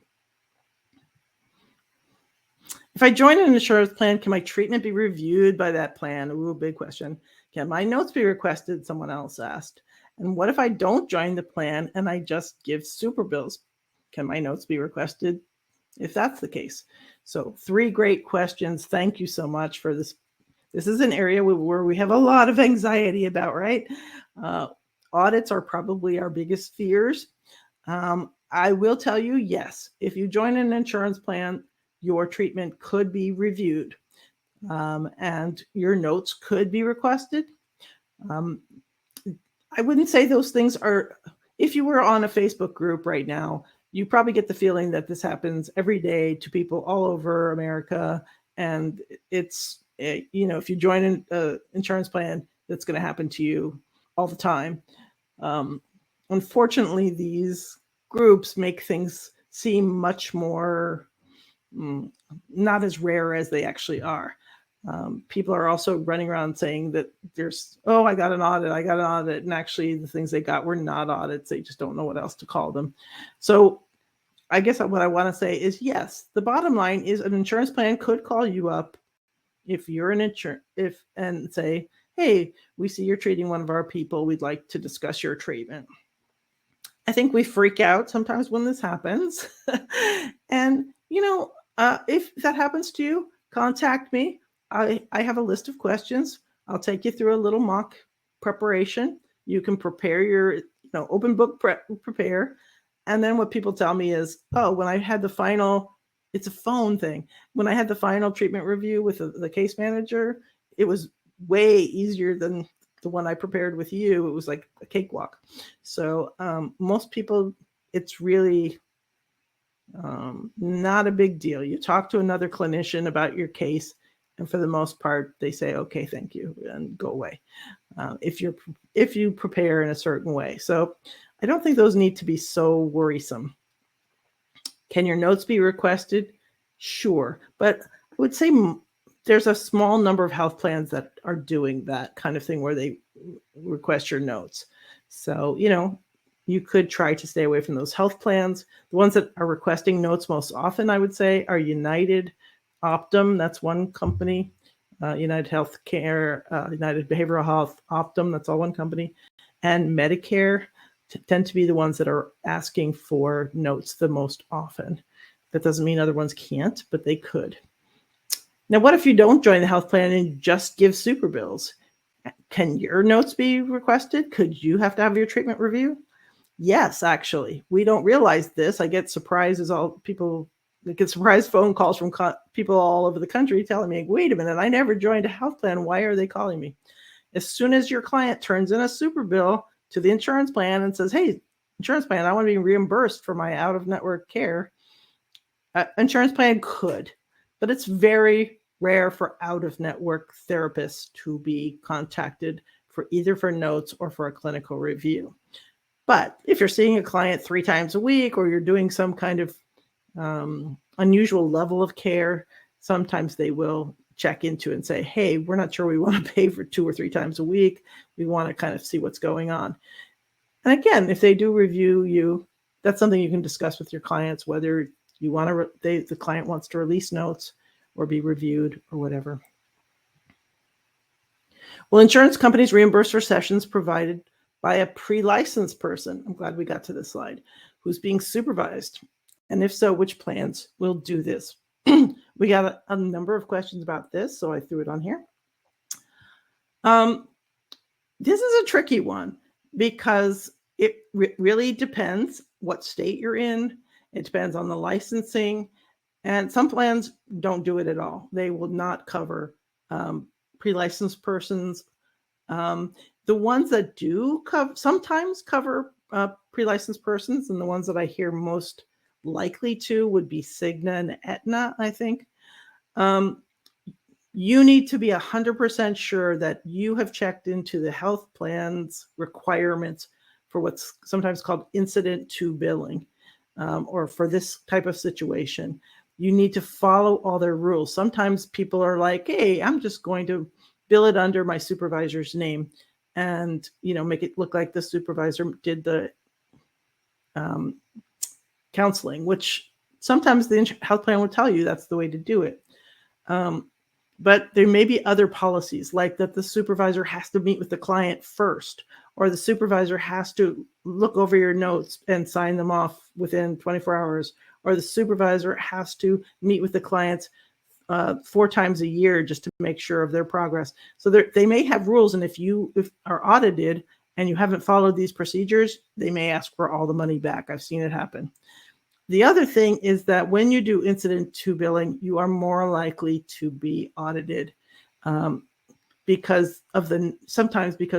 If I join an insurance plan, can my treatment be reviewed by that plan? Ooh, big question. Can my notes be requested? Someone else asked. And what if I don't join the plan and I just give super bills? Can my notes be requested if that's the case? So 3 great questions. Thank you so much for this. This is an area where we have a lot of anxiety about, right? Audits are probably our biggest fears. I will tell you, yes, if you join an insurance plan, your treatment could be reviewed and your notes could be requested. I wouldn't say those things are, if you were on a Facebook group right now, you probably get the feeling that this happens every day to people all over America. And it's, if you join an insurance plan, that's going to happen to you all the time. Unfortunately, these groups make things seem much more not as rare as they actually are. People are also running around saying that I got an audit. And actually the things they got were not audits. They just don't know what else to call them. So I guess what I want to say is, yes, the bottom line is an insurance plan could call you up if you're an and say, hey, we see you're treating one of our people. We'd like to discuss your treatment. I think we freak out sometimes when this happens. And, if that happens to you, contact me. I have a list of questions. I'll take you through a little mock preparation. You can prepare your, open book prepare. And then what people tell me is, when I had the final, it's a phone thing. When I had the final treatment review with the case manager, it was way easier than the one I prepared with you. It was like a cakewalk. So most people, it's really not a big deal. You talk to another clinician about your case, and for the most part, they say, okay, thank you, and go away. If you prepare in a certain way. So I don't think those need to be so worrisome. Can your notes be requested? Sure. But I would say there's a small number of health plans that are doing that kind of thing where they request your notes. So, you could try to stay away from those health plans. The ones that are requesting notes most often, I would say, are United, Optum, that's one company, United Healthcare, United Behavioral Health, Optum, that's all one company, and Medicare tend to be the ones that are asking for notes the most often. That doesn't mean other ones can't, but they could. Now, what if you don't join the health plan and just give super bills? Can your notes be requested? Could you have to have your treatment review? Yes, actually. We don't realize this. I get surprises, get surprise phone calls from people all over the country telling me, wait a minute, I never joined a health plan. Why are they calling me? As soon as your client turns in a super bill to the insurance plan and says, hey, insurance plan, I want to be reimbursed for my out-of-network care, insurance plan could, but it's very rare for out-of-network therapists to be contacted for either for notes or for a clinical review. But if you're seeing a client 3 times a week, or you're doing some kind of unusual level of care, sometimes they will check into it and say, hey, we're not sure we want to pay for 2 or 3 times a week. We want to kind of see what's going on. And again, if they do review you, that's something you can discuss with your clients, whether you want to, the client wants to release notes or be reviewed or whatever. Well, insurance companies reimburse for sessions provided by a pre-licensed person. I'm glad we got to this slide, who's being supervised. And if so, which plans will do this? We got a number of questions about this, so I threw it on here. This is a tricky one because it really depends what state you're in. It depends on the licensing, and some plans don't do it at all. They will not cover pre-licensed persons. The ones that do sometimes cover pre-licensed persons, and the ones that I hear most likely to would be Cigna and Aetna, I think. You need to be 100% sure that you have checked into the health plan's requirements for what's sometimes called incident to billing, or for this type of situation. You need to follow all their rules. Sometimes people are like, hey, I'm just going to bill it under my supervisor's name and, make it look like the supervisor did the counseling, which sometimes the health plan will tell you that's the way to do it. But there may be other policies, like that the supervisor has to meet with the client first, or the supervisor has to look over your notes and sign them off within 24 hours, or the supervisor has to meet with the clients 4 times a year just to make sure of their progress. So they may have rules, and if you are audited and you haven't followed these procedures, they may ask for all the money back. I've seen it happen. The other thing is that when you do incident to billing, you are more likely to be audited sometimes because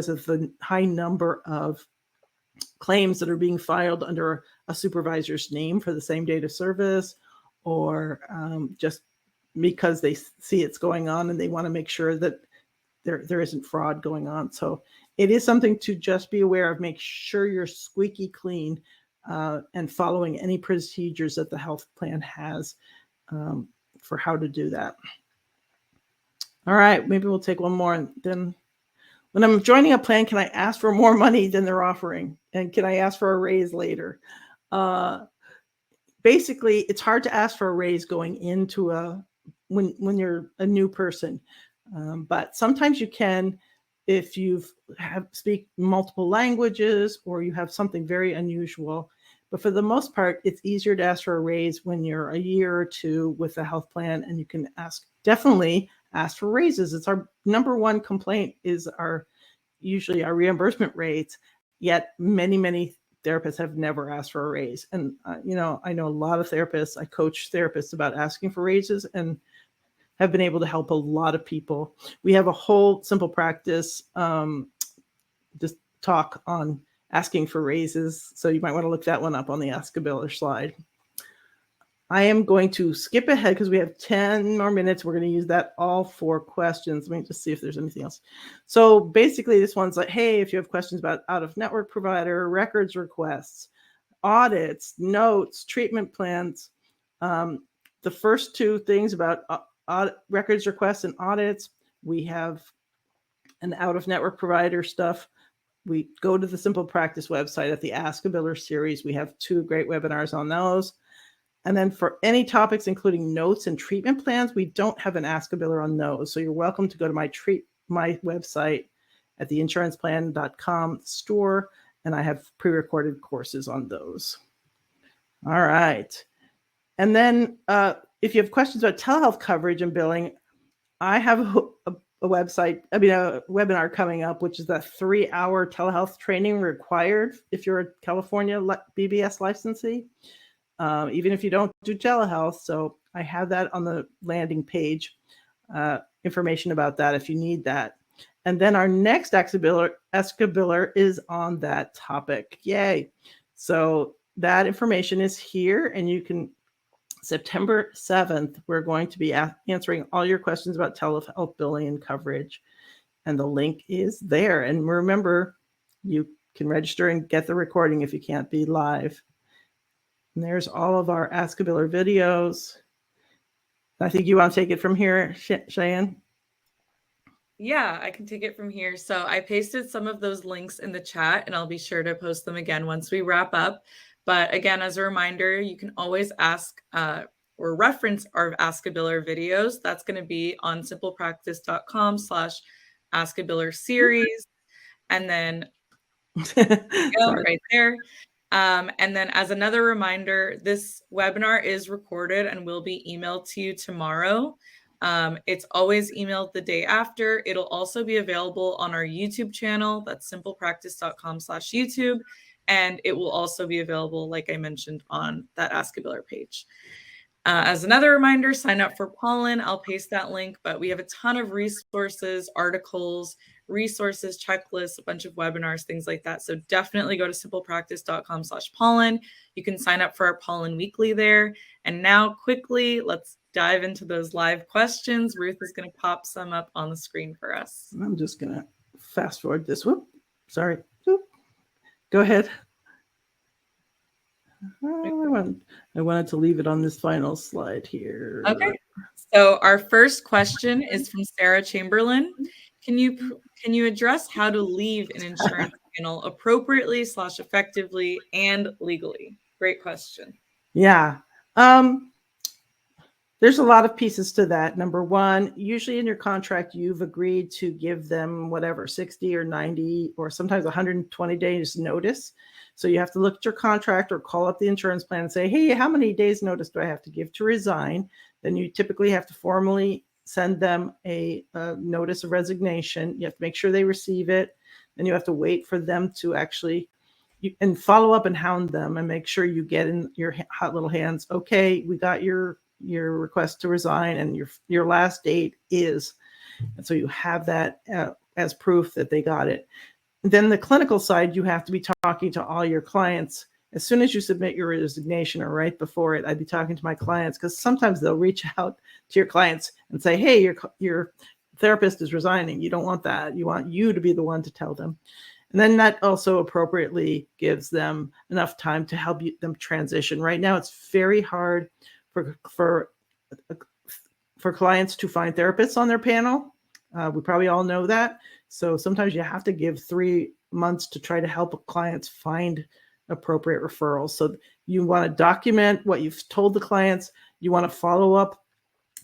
of the high number of claims that are being filed under a supervisor's name for the same date of service, or just because they see it's going on and they want to make sure that there isn't fraud going on. So it is something to just be aware of. Make sure you're squeaky clean and following any procedures that the health plan has for how to do that. All right, maybe we'll take one more. And then, when I'm joining a plan, can I ask for more money than they're offering? And can I ask for a raise later? Basically, it's hard to ask for a raise going into when you're a new person. But sometimes you can if you speak multiple languages or you have something very unusual. But for the most part, it's easier to ask for a raise when you're a year or 2 with a health plan, and you can definitely ask for raises. It's our number one complaint is usually our reimbursement rates, yet many therapists have never asked for a raise. And, I know a lot of therapists, I coach therapists about asking for raises and have been able to help a lot of people. We have a whole SimplePractice just talk on asking for raises. So you might want to look that one up on the Ask a Biller slide. I am going to skip ahead because we have 10 more minutes. We're going to use that all for questions. Let me just see if there's anything else. So basically this one's like, hey, if you have questions about out-of-network provider, records requests, audits, notes, treatment plans, the first two things about records requests and audits, we have an out-of-network provider stuff. We go to the SimplePractice website at the Ask a Biller series. We have 2 great webinars on those. And then for any topics, including notes and treatment plans, we don't have an Ask a Biller on those. So you're welcome to go to my website at theinsuranceplan.com store, and I have pre-recorded courses on those. All right. And then if you have questions about telehealth coverage and billing, I have a webinar coming up, which is a 3-hour telehealth training required if you're a California BBS licensee. Even if you don't do telehealth. So I have that on the landing page, information about that if you need that. And then our next Ask a Biller is on that topic. Yay. So that information is here, and you can, September 7th, we're going to be answering all your questions about telehealth billing and coverage. And the link is there. And remember, you can register and get the recording if you can't be live. And there's all of our Ask a Biller videos. I think you want to take it from here, Cheyenne? Yeah, I can take it from here. So I pasted some of those links in the chat, and I'll be sure to post them again once we wrap up. But again, as a reminder, you can always ask or reference our Ask a Biller videos. That's going to be on simplepractice.com/askabiller series. And then right there. And then as another reminder, this webinar is recorded and will be emailed to you tomorrow. It's always emailed the day after. It'll also be available on our YouTube channel. That's simplepractice.com/YouTube. And it will also be available, like I mentioned, on that Ask a Biller page. As another reminder, sign up for Pollen. I'll paste that link, but we have a ton of resources, articles, resources, checklists, a bunch of webinars, things like that. So definitely go to simplepractice.com/Pollen. You can sign up for our Pollen Weekly there. And now quickly, let's dive into those live questions. Ruth is going to pop some up on the screen for us. I'm just going to fast forward this. Whoop, sorry. Whoop. Go ahead. I wanted to leave it on this final slide here. Okay. So our first question is from Sarah Chamberlain. Can you address how to leave an insurance panel appropriately / effectively and legally? Great question. Yeah. There's a lot of pieces to that. Number one, usually in your contract, you've agreed to give them whatever, 60 or 90 or sometimes 120 days notice. So you have to look at your contract or call up the insurance plan and say, hey, how many days notice do I have to give to resign? Then you typically have to formally send them a notice of resignation. You have to make sure they receive it. Then you have to wait for them to actually and follow up and hound them and make sure you get in your hot little hands. Okay, we got your request to resign and your last date is. And so you have that as proof that they got it. Then the clinical side, you have to be talking to all your clients. As soon as you submit your resignation or right before it, I'd be talking to my clients because sometimes they'll reach out to your clients and say, hey, your therapist is resigning. You don't want that. You want you to be the one to tell them. And then that also appropriately gives them enough time to help them transition. Right now, it's very hard for clients to find therapists on their panel. We probably all know that. So sometimes you have to give 3 months to try to help clients find appropriate referrals. So you want to document what you've told the clients. You want to follow up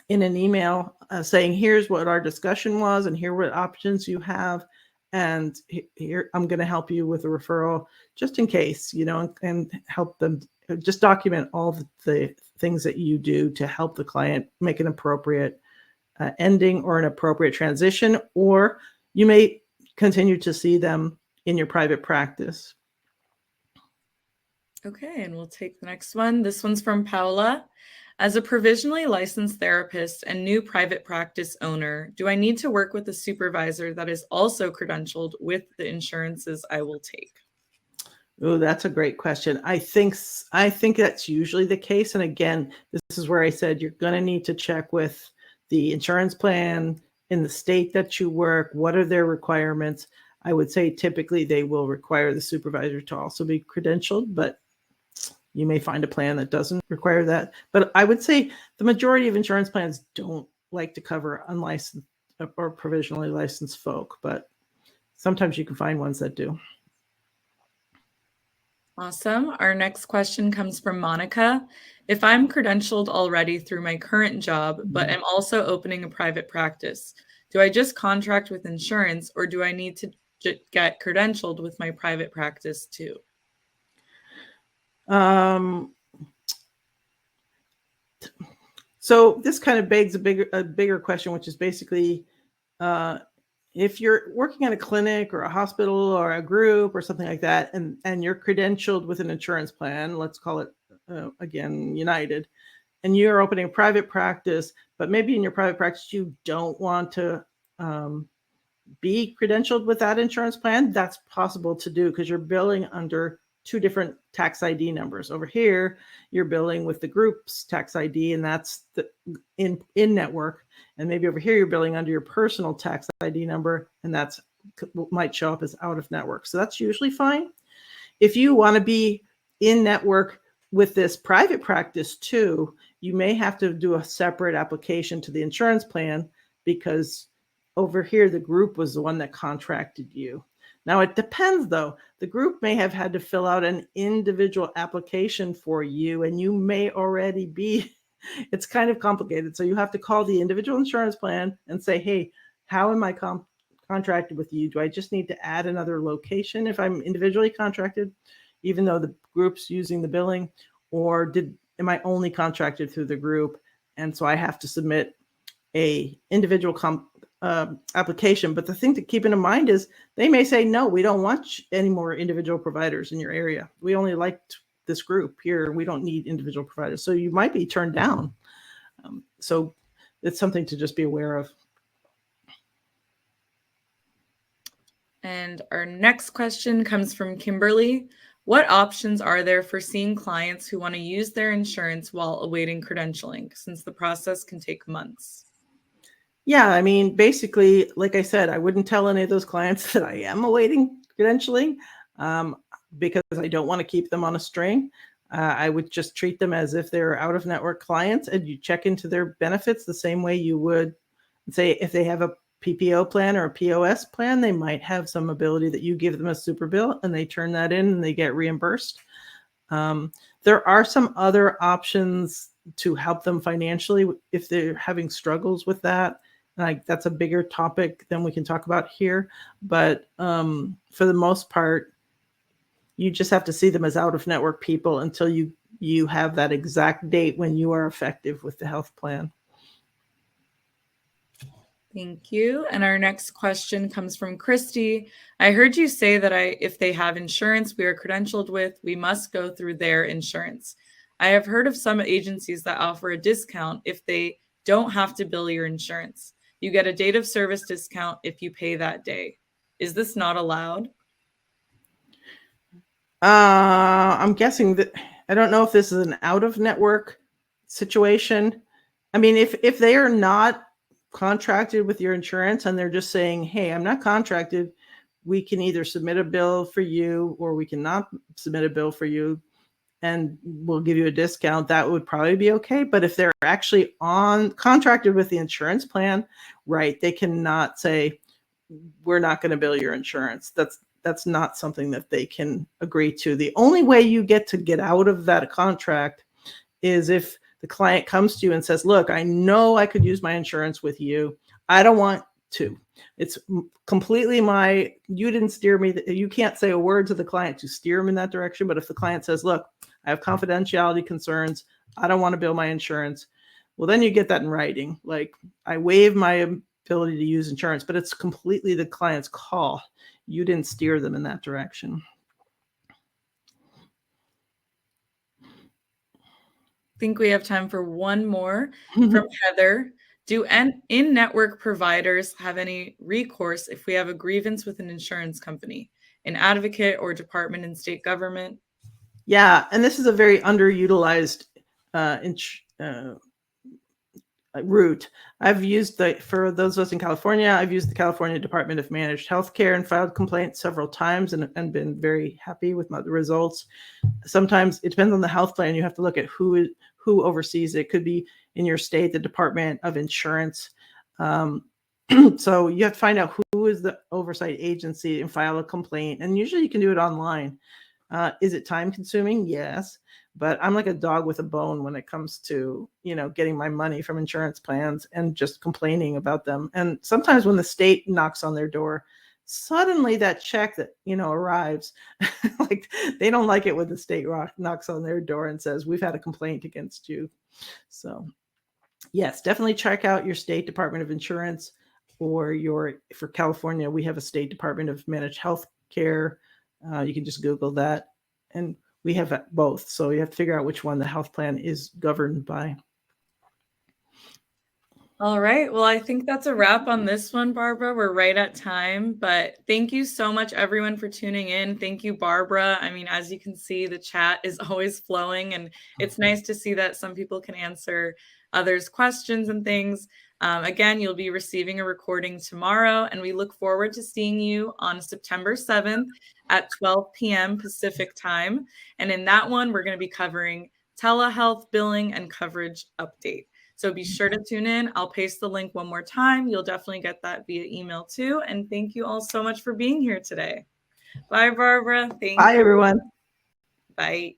in an email saying, here's what our discussion was and here are what options you have. And here, I'm going to help you with a referral just in case, and help them just document all the things that you do to help the client make an appropriate ending or an appropriate transition, or you may continue to see them in your private practice. Okay, and we'll take the next one. This one's from Paula. As a provisionally licensed therapist and new private practice owner, do I need to work with a supervisor that is also credentialed with the insurances I will take? Oh, that's a great question. I think that's usually the case. And again, this is where I said you're going to need to check with the insurance plan in the state that you work. What are their requirements? I would say typically they will require the supervisor to also be credentialed, but you may find a plan that doesn't require that. But I would say the majority of insurance plans don't like to cover unlicensed or provisionally licensed folk, but sometimes you can find ones that do. Awesome. Our next question comes from Monica. If I'm credentialed already through my current job, but am also opening a private practice, do I just contract with insurance or do I need to get credentialed with my private practice too? So this kind of begs a bigger question, which is basically, if you're working at a clinic or a hospital or a group or something like that, and you're credentialed with an insurance plan, let's call it again United, and you're opening a private practice, but maybe in your private practice you don't want to be credentialed with that insurance plan, that's possible to do because you're billing under two different tax ID numbers. Over here, you're billing with the group's tax ID, and that's the in network. And maybe over here, you're billing under your personal tax ID number, and that's might show up as out of network. So that's usually fine. If you want to be in network with this private practice too, you may have to do a separate application to the insurance plan because over here, the group was the one that contracted you. Now, it depends, though. The group may have had to fill out an individual application for you, and you may already be, it's kind of complicated. So you have to call the individual insurance plan and say, hey, how am I contracted with you? Do I just need to add another location if I'm individually contracted, even though the group's using the billing? Or am I only contracted through the group? And so I have to submit a individual application. But the thing to keep in mind is they may say, no, we don't want any more individual providers in your area. We only liked this group here. We don't need individual providers. So you might be turned down. So it's something to just be aware of. And our next question comes from Kimberly. What options are there for seeing clients who want to use their insurance while awaiting credentialing, since the process can take months? Yeah, I mean, basically, like I said, I wouldn't tell any of those clients that I am awaiting credentialing because I don't want to keep them on a string. I would just treat them as if they're out of network clients, and you check into their benefits the same way you would say if they have a PPO plan or a POS plan, they might have some ability that you give them a super bill and they turn that in and they get reimbursed. There are some other options to help them financially if they're having struggles with that. Like that's a bigger topic than we can talk about here. But for the most part, you just have to see them as out of network people until you have that exact date when you are effective with the health plan. Thank you. And our next question comes from Christy. I heard you say that if they have insurance we are credentialed with, we must go through their insurance. I have heard of some agencies that offer a discount if they don't have to bill your insurance. You get a date of service discount if you pay that day. Is this not allowed? I'm guessing that I don't know if this is an out of network situation. I mean, if they are not contracted with your insurance and they're just saying, hey, I'm not contracted, we can either submit a bill for you or we cannot submit a bill for you and we'll give you a discount, that would probably be okay. But if they're actually contracted with the insurance plan, right, they cannot say, we're not going to bill your insurance. That's not something that they can agree to. The only way you get out of that contract is if the client comes to you and says, look, I know I could use my insurance with you. I don't want to. It's completely you didn't steer me. You can't say a word to the client to steer them in that direction. But if the client says, look, I have confidentiality concerns, I don't want to bill my insurance. Well, then you get that in writing. Like, I waive my ability to use insurance, but it's completely the client's call. You didn't steer them in that direction. I think we have time for one more from Heather. Do in-network providers have any recourse if we have a grievance with an insurance company? an advocate or department in state government? Yeah, and this is a very underutilized route. I've used for those of us in California, I've used the California Department of Managed Healthcare and filed complaints several times and been very happy with the results. Sometimes it depends on the health plan. You have to look at who oversees it. It could be in your state, the Department of Insurance. So you have to find out who is the oversight agency and file a complaint. And usually you can do it online. Is it time consuming? Yes. But I'm like a dog with a bone when it comes to, getting my money from insurance plans and just complaining about them. And sometimes when the state knocks on their door, suddenly that check that, arrives, like they don't like it when the state knocks on their door and says, we've had a complaint against you. So yes, definitely check out your state Department of Insurance, or for California, we have a state Department of Managed Health Care. You can just Google that. And we have both. So you have to figure out which one the health plan is governed by. All right. Well, I think that's a wrap on this one, Barbara. We're right at time, but thank you so much, everyone, for tuning in. Thank you, Barbara. I mean, as you can see, the chat is always flowing, and it's nice to see that some people can answer others' questions and things. Again, you'll be receiving a recording tomorrow, and we look forward to seeing you on September 7th at 12 p.m. Pacific time. And in that one, we're going to be covering telehealth billing and coverage update. So be sure to tune in. I'll paste the link one more time. You'll definitely get that via email too. And thank you all so much for being here today. Bye, Barbara. Thank you. Bye, everyone. Bye.